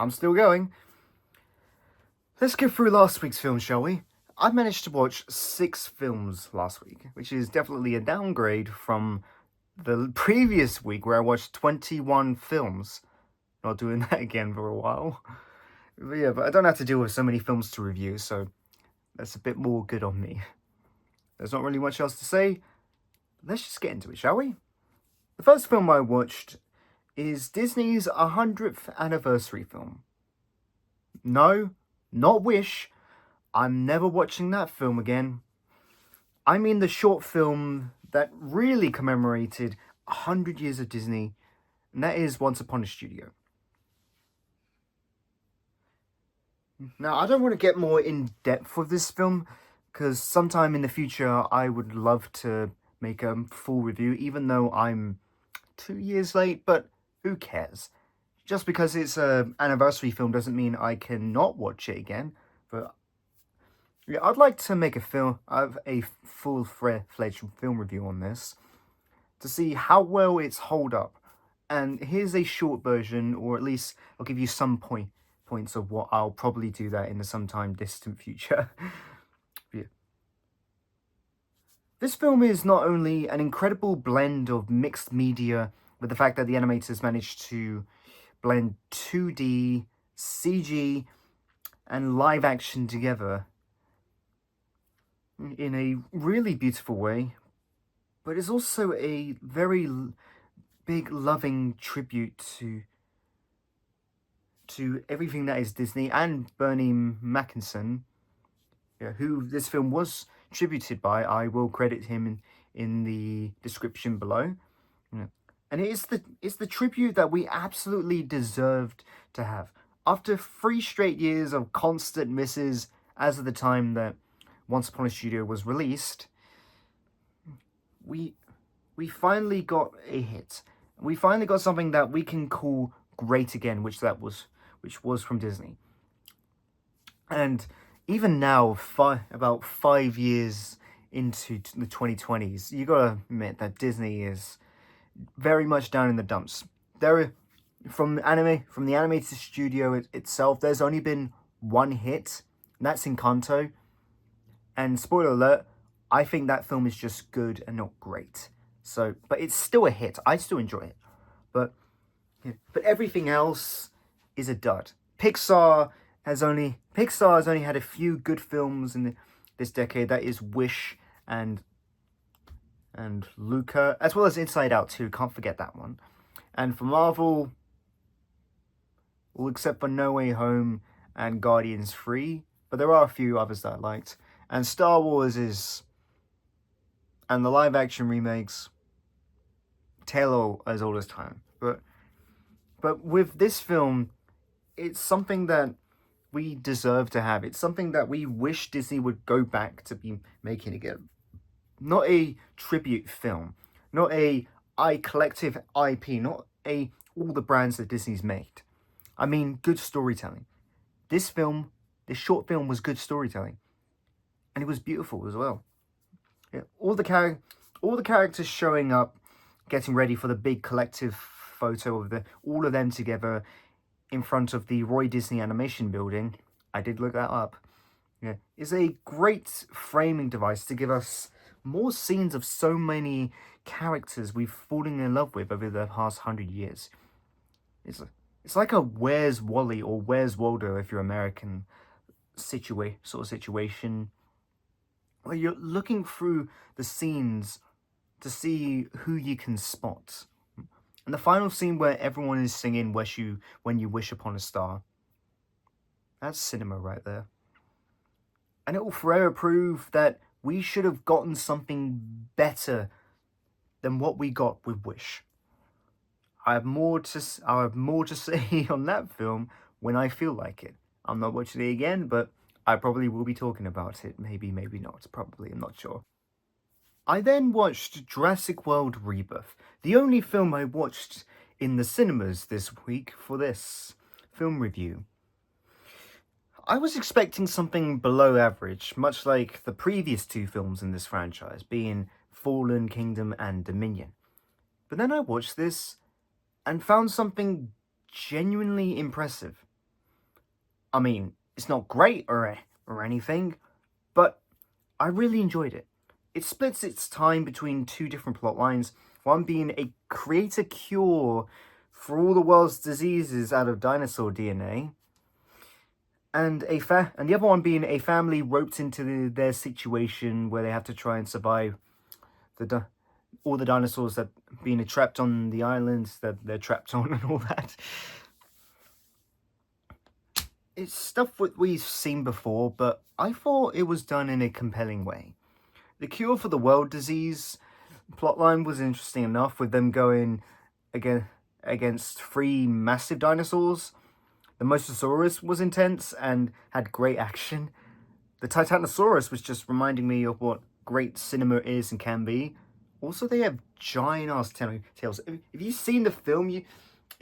I'm still going. Let's get through last week's film, shall we? I managed to watch 6 films last week, which is definitely a downgrade from the previous week where I watched 21 films. Not doing that again for a while. But I don't have to deal with so many films to review, so that's a bit more good on me. There's not really much else to say. Let's just get into it, shall we? The first film I watched is Disney's 100th anniversary film. No, not Wish. I'm never watching that film again. I mean the short film that really commemorated 100 years of Disney, and that is Once Upon a Studio. Now, I don't want to get more in depth with this film, because sometime in the future I would love to make a full review, even though I'm 2 years late, but who cares? Just because it's an anniversary film doesn't mean I cannot watch it again. But yeah, I'd like to make a full-fledged film review on this to see how well it's hold up. And here's a short version, or at least I'll give you some points of what I'll probably do that in the sometime distant future. Yeah. This film is not only an incredible blend of mixed media, with the fact that the animators managed to blend 2D, CG, and live action together in a really beautiful way, but it's also a very big loving tribute to everything that is Disney and Burny Mattinson, who this film was tributed by. I will credit him in the description below. And it's the tribute that we absolutely deserved to have. After 3 straight years of constant misses as of the time that Once Upon a Studio was released, we finally got a hit. We finally got something that we can call great again, which was from Disney. And even now, about 5 years into the 2020s, you gotta admit that Disney is very much down in the dumps. From the animated studio itself, there's only been one hit, and that's Encanto. And spoiler alert, I think that film is just good and not great. So, but it's still a hit. I still enjoy it. But everything else is a dud. Pixar has only had a few good films in this decade. That is Wish and Luca, as well as Inside Out 2. Can't forget that one. And for Marvel, all except for No Way Home and Guardians 3, but there are a few others that I liked. And Star Wars and the live action remakes, tale as old as time. But with this film, it's something that we deserve to have. It's something that we wish Disney would go back to be making again. Not a tribute film, not a collective IP, not all the brands that Disney's made. I mean, good storytelling. This short film was good storytelling, and it was beautiful as well. Yeah, all the characters showing up, getting ready for the big collective photo of all of them together in front of the Roy Disney Animation Building. I did look that up. Yeah, is a great framing device to give us more scenes of so many characters we've fallen in love with over the past 100 years. It's like a Where's Wally or Where's Waldo if you're American situation, where you're looking through the scenes to see who you can spot. And the final scene where everyone is singing When You Wish Upon a Star. That's cinema right there. And it will forever prove that we should have gotten something better than what we got with Wish. I have more to say on that film when I feel like it. I'm not watching it again, but I probably will be talking about it. Maybe not. Probably, I'm not sure. I then watched Jurassic World Rebirth, the only film I watched in the cinemas this week for this film review. I was expecting something below average, much like the previous 2 films in this franchise, being Fallen Kingdom and Dominion. But then I watched this and found something genuinely impressive. I mean, it's not great or anything, but I really enjoyed it. It splits its time between two different plot lines, one being a create a cure for all the world's diseases out of dinosaur DNA, and the other one being a family roped into their situation where they have to try and survive all the dinosaurs that being trapped on the islands that they're trapped on and all that. It's stuff that we've seen before, but I thought it was done in a compelling way. The cure for the world disease plotline was interesting enough, with them going against three massive dinosaurs. The Mosasaurus was intense and had great action. The Titanosaurus was just reminding me of what great cinema is and can be. Also, they have giant ass tails. If you've seen the film, you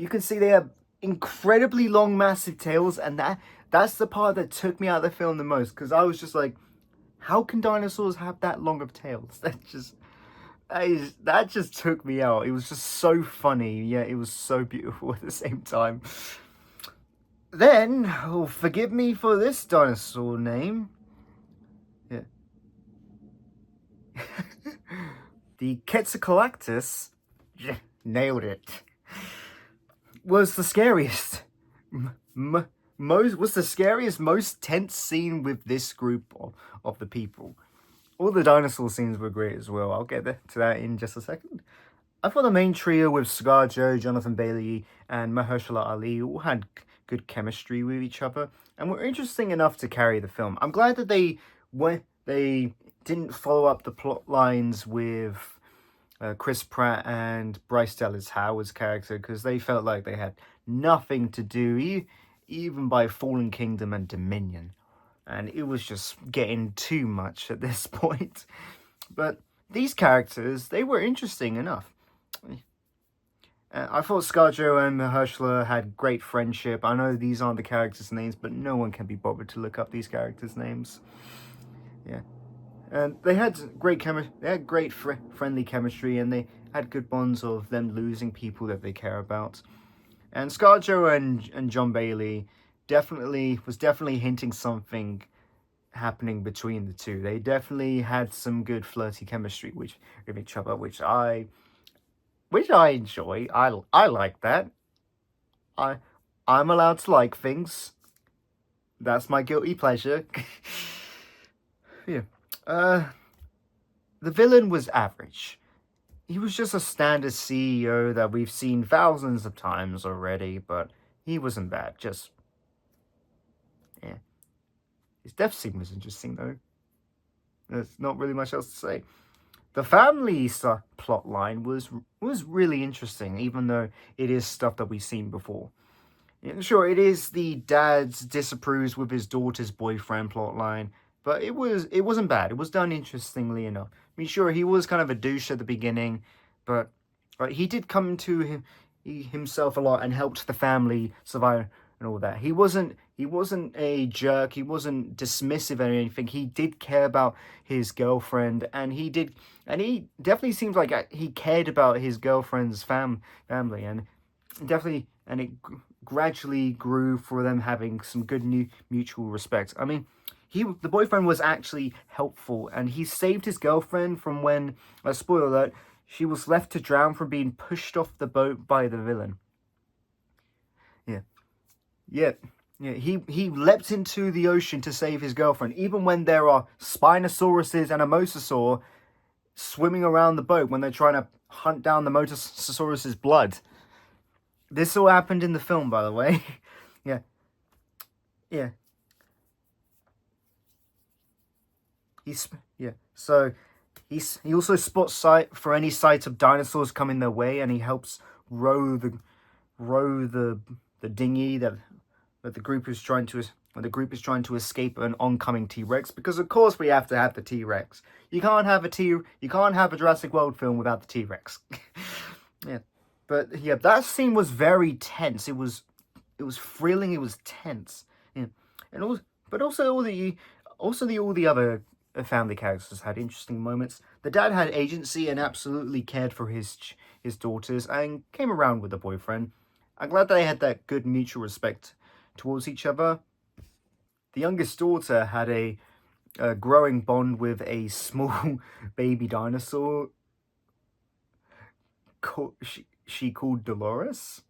can see they have incredibly long, massive tails, and that's the part that took me out of the film the most, because I was just like, how can dinosaurs have that long of tails? That just took me out. It was just so funny, yet it was so beautiful at the same time. Then, oh, forgive me for this dinosaur name. Yeah. The Quetzalcoatlus, nailed it, was the scariest. Was the scariest, most tense scene with this group of the people. All the dinosaur scenes were great as well. I'll get to that in just a second. I thought the main trio with ScarJo, Jonathan Bailey, and Mahershala Ali all had good chemistry with each other and were interesting enough to carry the film. I'm glad that they didn't follow up the plot lines with Chris Pratt and Bryce Dallas Howard's character, because they felt like they had nothing to do, even by Fallen Kingdom and Dominion. And it was just getting too much at this point. But these characters, they were interesting enough. I thought ScarJo and Mahershala had great friendship. I know these aren't the characters' names, but no one can be bothered to look up these characters' names. Yeah. And they had great friendly chemistry, and they had good bonds of them losing people that they care about. And ScarJo and John Bailey was definitely hinting something happening between the two. They definitely had some good flirty chemistry with each other, which I enjoy. I like that. I'm allowed to like things. That's my guilty pleasure. Yeah. The villain was average. He was just a standard CEO that we've seen thousands of times already, but he wasn't bad. Just, yeah. His death scene was interesting, though. There's not really much else to say. The family plot line was really interesting, even though it is stuff that we've seen before. Yeah, sure, it is the dad's disapproves with his daughter's boyfriend plot line, but it wasn't bad. It was done interestingly enough. I mean, sure, he was kind of a douche at the beginning, but he did come to himself a lot and helped the family survive and all that. He wasn't a jerk. He wasn't dismissive or anything. He did care about his girlfriend, and he definitely seems like he cared about his girlfriend's family, and it gradually grew for them having some good new mutual respect. I mean, the boyfriend was actually helpful, and he saved his girlfriend from when, spoiler alert, she was left to drown from being pushed off the boat by the villain. Yeah. He leapt into the ocean to save his girlfriend, even when there are Spinosauruses and a Mosasaur swimming around the boat when they're trying to hunt down the Mosasaurus's blood. This all happened in the film, by the way. Yeah. So he also spots sight for any sight of dinosaurs coming their way, and he helps row the dinghy that the group is trying to escape an oncoming T-Rex, because of course we have to have the T-Rex. You can't have a Jurassic World film without the T-Rex. Yeah. But yeah, that scene was very tense. It was thrilling, it was tense. Yeah. And also all the other family characters had interesting moments. The dad had agency and absolutely cared for his daughters and came around with the boyfriend. I'm glad they had that good mutual respect towards each other. the youngest daughter had a growing bond with a small baby dinosaur she called Dolores.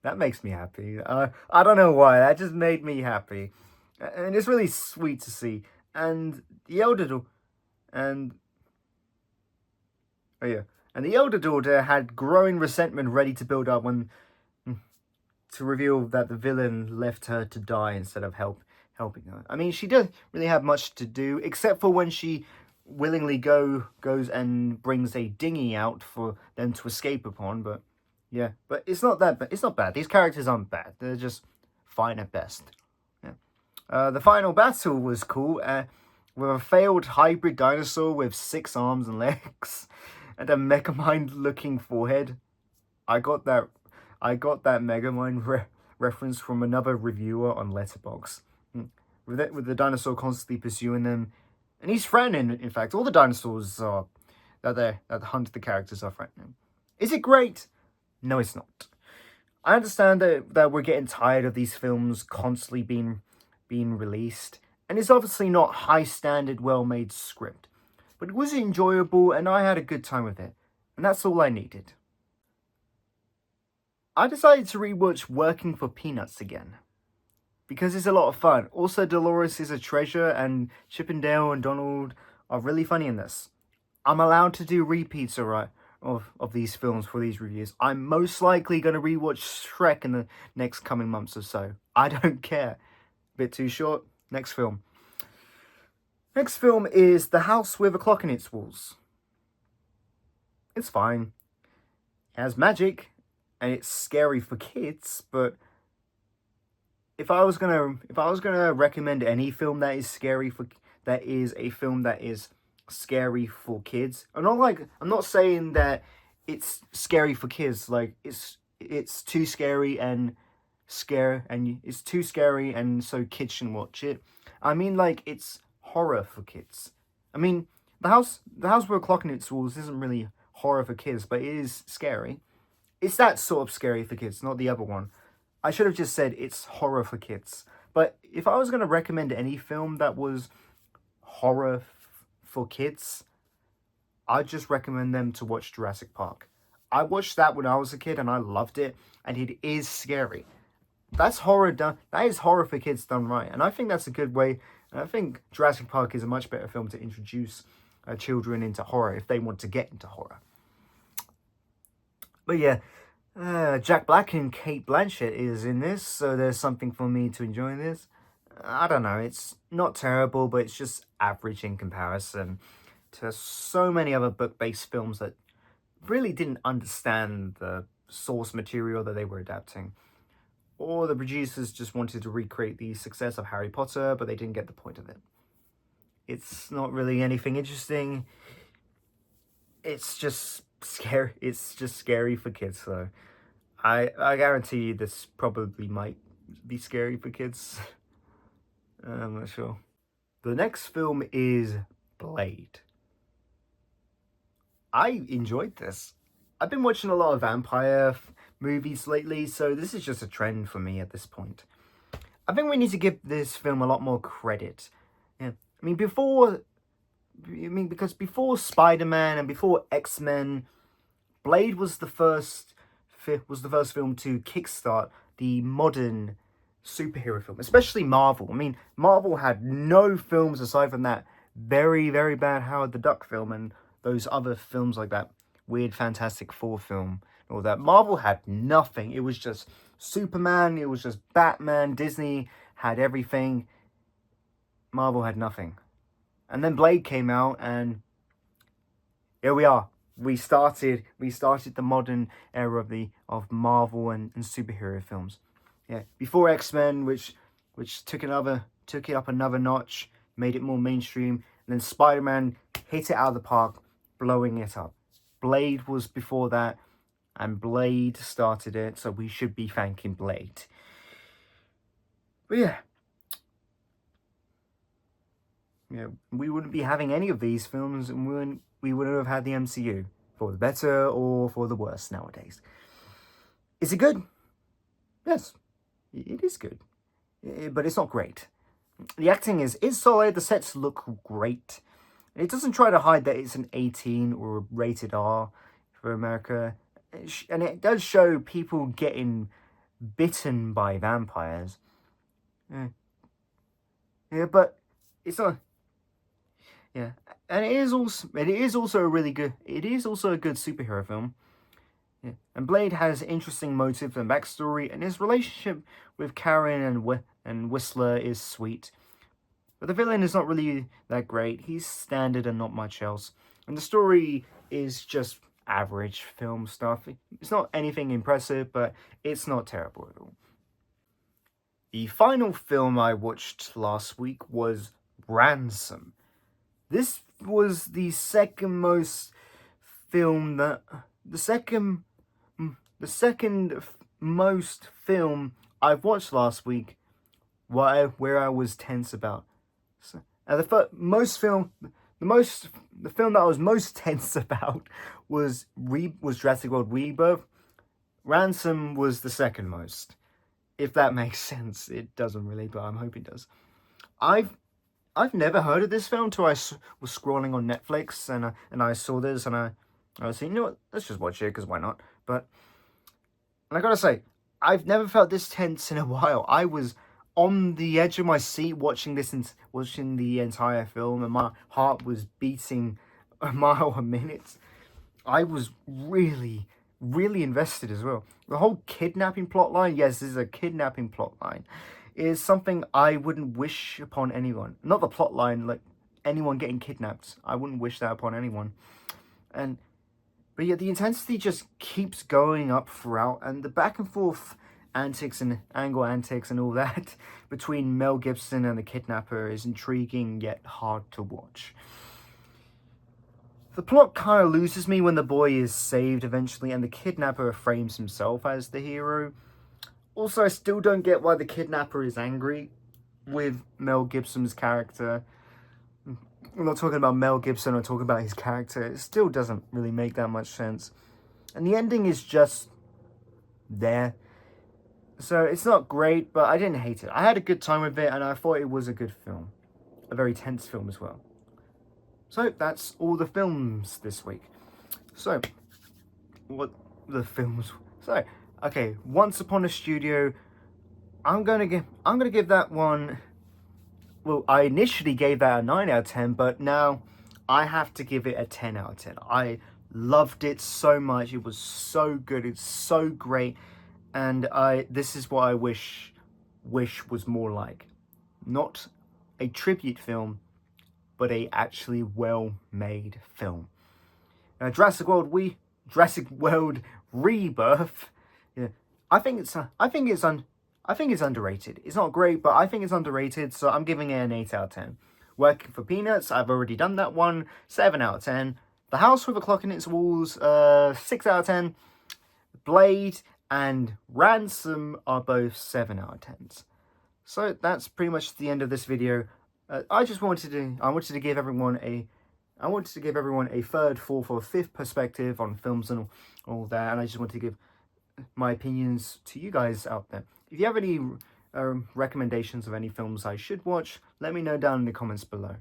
That makes me happy. I don't know why. That just made me happy, and it's really sweet to see. And the elder daughter, and oh yeah, and the elder daughter had growing resentment ready to build up when to reveal that the villain left her to die instead of helping her. I mean, she doesn't really have much to do except for when she willingly goes and brings a dinghy out for them to escape upon. But yeah, but it's not that. It's not bad. These characters aren't bad. They're just fine at best. Yeah. The final battle was cool. With a failed hybrid dinosaur with 6 arms and legs and a Megamind-looking forehead. I got that Megamind reference from another reviewer on Letterboxd. With the dinosaur constantly pursuing them, and he's threatening. In fact, all the dinosaurs are that hunt the characters are threatening. Is it great? No, it's not. I understand that we're getting tired of these films constantly being released, and it's obviously not high standard, well made script, but it was enjoyable, and I had a good time with it, and that's all I needed. I decided to rewatch Working for Peanuts again, because it's a lot of fun. Also, Dolores is a treasure, and Chip and Dale and Donald are really funny in this. I'm allowed to do repeats, alright, of these films for these reviews. I'm most likely going to rewatch Shrek in the next coming months or so. I don't care. Bit too short. Next film. Next film is The House with a Clock in Its Walls. It's fine. It has magic, and it's scary for kids, but if I was gonna recommend any film that is scary for kids, I'm not saying that it's scary for kids, like it's too scary and it's too scary and so kids shouldn't watch it. I mean, like, it's horror for kids. I mean, the house with a clock in its walls isn't really horror for kids, but it is scary. It's that sort of scary for kids, not the other one. I should have just said it's horror for kids. But if I was going to recommend any film that was horror for kids, I'd just recommend them to watch Jurassic Park. I watched that when I was a kid and I loved it, and it is scary. That's horror done. That is horror for kids done right, and I think that's a good way. And I think Jurassic Park is a much better film to introduce children into horror if they want to get into horror. But yeah, Jack Black and Cate Blanchett is in this, so there's something for me to enjoy in this. I don't know, it's not terrible, but it's just average in comparison to so many other book-based films that really didn't understand the source material that they were adapting. Or the producers just wanted to recreate the success of Harry Potter, but they didn't get the point of it. It's not really anything interesting. It's just scary. It's just scary for kids, though. I guarantee you this probably might be scary for kids. I'm not sure. The next film is Blade. I enjoyed this. I've been watching a lot of vampire movies lately, so this is just a trend for me at this point. I think we need to give this film a lot more credit. Yeah. Because before Spider-Man and before X-Men, Blade was the first film to kickstart the modern superhero film, especially Marvel. I mean, Marvel had no films aside from that very, very bad Howard the Duck film and those other films like that weird Fantastic Four film and all that. Marvel had nothing. It was just Superman, it was just Batman. Disney had everything. Marvel had nothing. And then Blade came out, and here we are. We started the modern era of Marvel and superhero films. Yeah, before X-Men, which took it up another notch, made it more mainstream, and then Spider-Man hit it out of the park, blowing it up. Blade was before that, and Blade started it, so we should be thanking Blade. But yeah, we wouldn't be having any of these films, and we wouldn't have had the MCU, for the better or for the worse nowadays. Is it good? Yes, it is good, but it's not great. The acting is solid. The sets look great. It doesn't try to hide that it's an 18 or rated R for America. And it does show people getting bitten by vampires. Yeah, yeah, but it's not. Yeah, and it is also a really good. It is also a good superhero film. Yeah. And Blade has interesting motive and backstory, and his relationship with Karen and Whistler is sweet. But the villain is not really that great. He's standard and not much else. And the story is just average film stuff. It's not anything impressive, but it's not terrible at all. The final film I watched last week was Ransom. This was the second most film that the second most film I've watched last week where I was tense about. So, the film that I was most tense about was Jurassic World Rebirth. Ransom was the second most, if that makes sense. It doesn't really, but I'm hoping it does. I've never heard of this film until I was scrolling on Netflix and I saw this and I was saying, you know what, let's just watch it because why not? And I gotta say, I've never felt this tense in a while. I was on the edge of my seat watching the entire film, and my heart was beating a mile a minute. I was really, really invested as well. The whole kidnapping plotline, yes, this is a kidnapping plotline, is something I wouldn't wish upon anyone. Not the plotline, like anyone getting kidnapped. I wouldn't wish that upon anyone. But yeah, the intensity just keeps going up throughout, and the back and forth antics and antics and all that between Mel Gibson and the kidnapper is intriguing yet hard to watch. The plot kind of loses me when the boy is saved eventually and the kidnapper frames himself as the hero. Also, I still don't get why the kidnapper is angry with Mel Gibson's character. I'm not talking about Mel Gibson, I'm talking about his character. It still doesn't really make that much sense. And the ending is just there. So it's not great, but I didn't hate it. I had a good time with it, and I thought it was a good film. A very tense film as well. So that's all the films this week. So, what the films? So, okay, Once Upon a Studio. I'm gonna give that one. Well, I initially gave that a 9 out of 10, but now I have to give it a 10 out of 10. I loved it so much. It was so good. It's so great. And this is what I wish was more like. Not a tribute film, but a actually well-made film. Now, Jurassic World Rebirth. Yeah, I think it's underrated. It's not great, but I think it's underrated, so I'm giving it an 8 out of 10. Working for Peanuts, I've already done that one. 7 out of 10. The House with a Clock in Its Walls, 6 out of 10. Blade and Ransom are both 7 out of 10s. So that's pretty much the end of this video. I wanted to give everyone a third, fourth, or fifth perspective on films and all that, and I just wanted to give my opinions to you guys out there. If you have any recommendations of any films I should watch, let me know down in the comments below.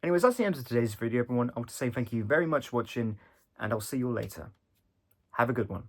Anyways, that's the end of today's video, everyone. I want to say thank you very much for watching, and I'll see you all later. Have a good one.